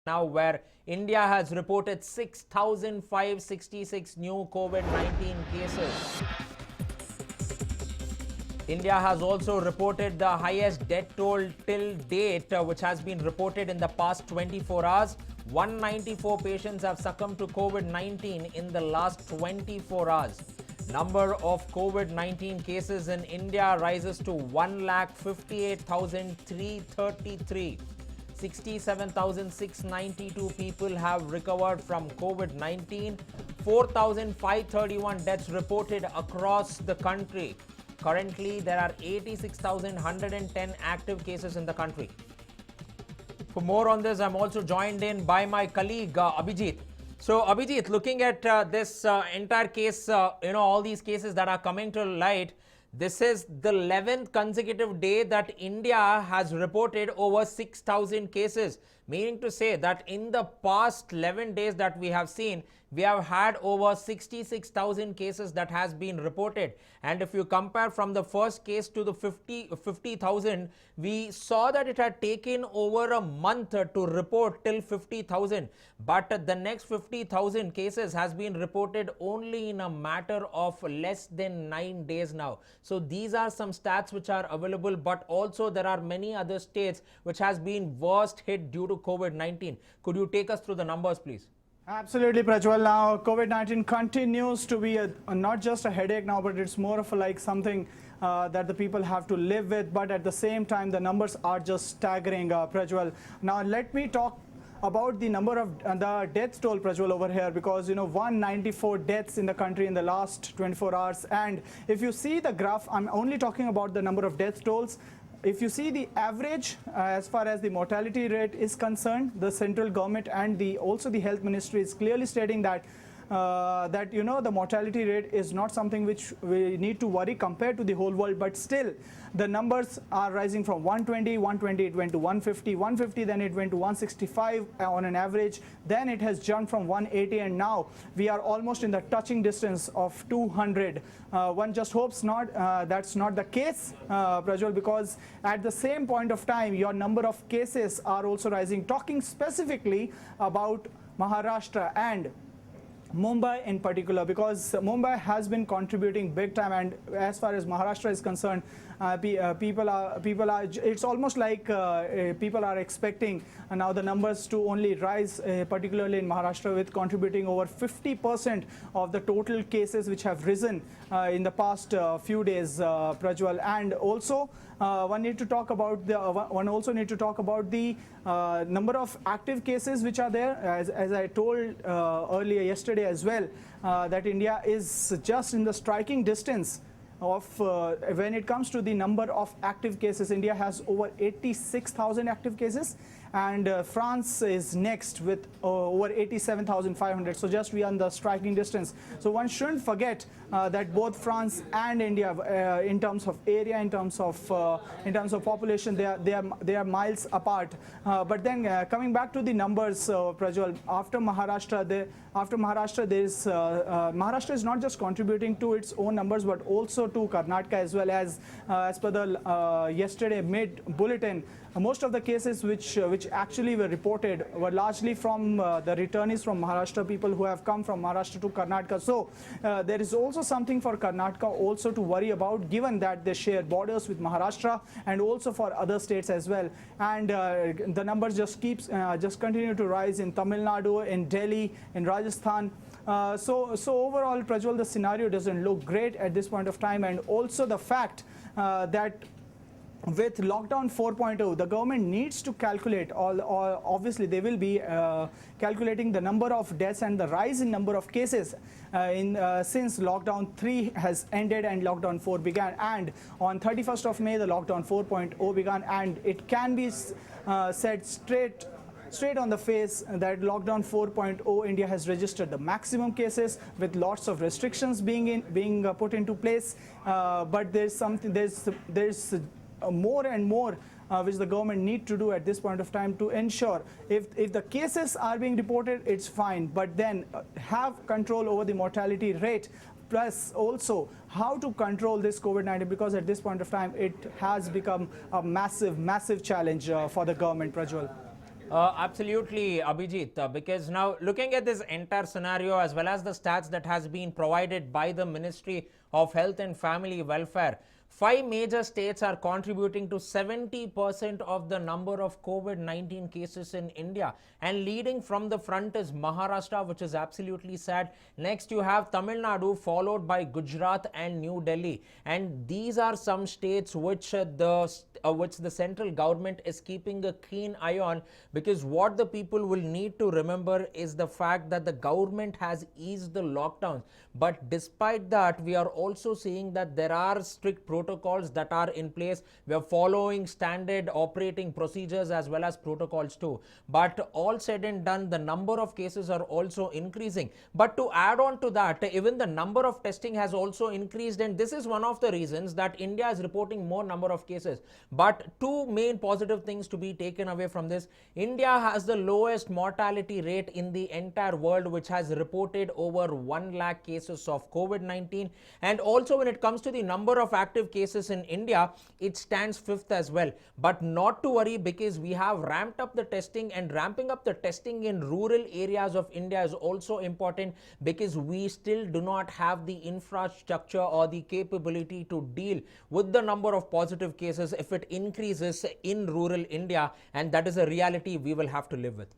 now, where India has reported 6,566 new COVID-19 cases. India has also reported the highest death toll till date, which has been reported in the past 24 hours. 194 patients have succumbed to COVID-19 in the last 24 hours. Number of COVID-19 cases in India rises to 1,58,333. 67,692 people have recovered from COVID-19. 4,531 deaths reported across the country. Currently, there are 86,110 active cases in the country. For more on this, I'm also joined in by my colleague Abhijit. So, Abhijit, looking at this entire case, all these cases that are coming to light, this is the 11th consecutive day that India has reported over 6,000 cases, meaning to say that in the past 11 days that we have seen, we have had over 66,000 cases that has been reported. And if you compare from the first case to the 50,000, we saw that it had taken over a month to report till 50,000. But the next 50,000 cases has been reported only in a matter of less than 9 days now. So these are some stats which are available, but also there are many other states which has been worst hit due to COVID-19. Could you take us through the numbers, please? Absolutely, Prajwal. Now, COVID-19 continues to be not just a headache now, but it's more of like something that the people have to live with. But at the same time, the numbers are just staggering, Prajwal. Now, let me talk about the number of the death toll, Prajwal, over here, because 194 deaths in the country in the last 24 hours. And if you see the graph, I'm only talking about the number of death tolls. If you see the average as far as the mortality rate is concerned, the central government and also the health ministry is clearly stating that the mortality rate is not something which we need to worry compared to the whole world, but still the numbers are rising from 120 it went to 150, then it went to 165 on an average, then it has jumped from 180, and now we are almost in the touching distance of 200. One just hopes not that's not the case, Prajwal, because at the same point of time your number of cases are also rising. Talking specifically about Maharashtra and Mumbai in particular, because Mumbai has been contributing big time, and as far as Maharashtra is concerned, people are it's almost like people are expecting now the numbers to only rise, particularly in Maharashtra, with contributing over 50% of the total cases which have risen in the past few days, Prajwal. And also one also need to talk about the number of active cases which are there, as I told earlier yesterday as well, that India is just in the striking distance of when it comes to the number of active cases. India has over 86,000 active cases, and France is next with over 87,500. So just we are on the striking distance. So one shouldn't forget that both France and India, in terms of area, in terms of population, they are miles apart. But then coming back to the numbers, Prajwal, after Maharashtra, Maharashtra is not just contributing to its own numbers, but also to Karnataka as well. As per the yesterday mid bulletin, most of the cases which actually were reported were largely from the returnees from Maharashtra, people who have come from Maharashtra to Karnataka. So there is also something for Karnataka also to worry about, given that they share borders with Maharashtra and also for other states as well. And the numbers just continue to rise in Tamil Nadu, in Delhi, in Rajasthan. So overall, Prajwal, the scenario doesn't look great at this point of time. And also the fact that with lockdown 4.0, the government needs to calculate obviously they will be calculating the number of deaths and the rise in number of cases since lockdown 3 has ended and lockdown 4 began. And on 31st of May, the lockdown 4.0 began, and it can be said straight on the face that lockdown 4.0, India has registered the maximum cases with lots of restrictions being put into place. But there's more and more which the government need to do at this point of time to ensure if the cases are being reported, it's fine, but then have control over the mortality rate, plus also how to control this COVID-19, because at this point of time it has become a massive challenge for the government, Prajwal. Absolutely, Abhijit, because now looking at this entire scenario as well as the stats that has been provided by the Ministry of Health and Family Welfare, 5 major states are contributing to 70% of the number of COVID-19 cases in India, and leading from the front is Maharashtra, which is absolutely sad. Next you have Tamil Nadu, followed by Gujarat and New Delhi, and these are some states which the central government is keeping a keen eye on, because what the people will need to remember is the fact that the government has eased the lockdowns, but despite that we are also seeing that there are strict protocols that are in place. We are following standard operating procedures as well as protocols too, but all said and done, the number of cases are also increasing. But to add on to that, even the number of testing has also increased, and this is one of the reasons that India is reporting more number of cases. But two main positive things to be taken away from this: India has the lowest mortality rate in the entire world, which has reported over 1 lakh cases of COVID-19, and also when it comes to the number of active cases in India, it stands 5th as well. But not to worry, because we have ramped up the testing, and ramping up the testing in rural areas of India is also important, because we still do not have the infrastructure or the capability to deal with the number of positive cases if it increases in rural India, and that is a reality we will have to live with.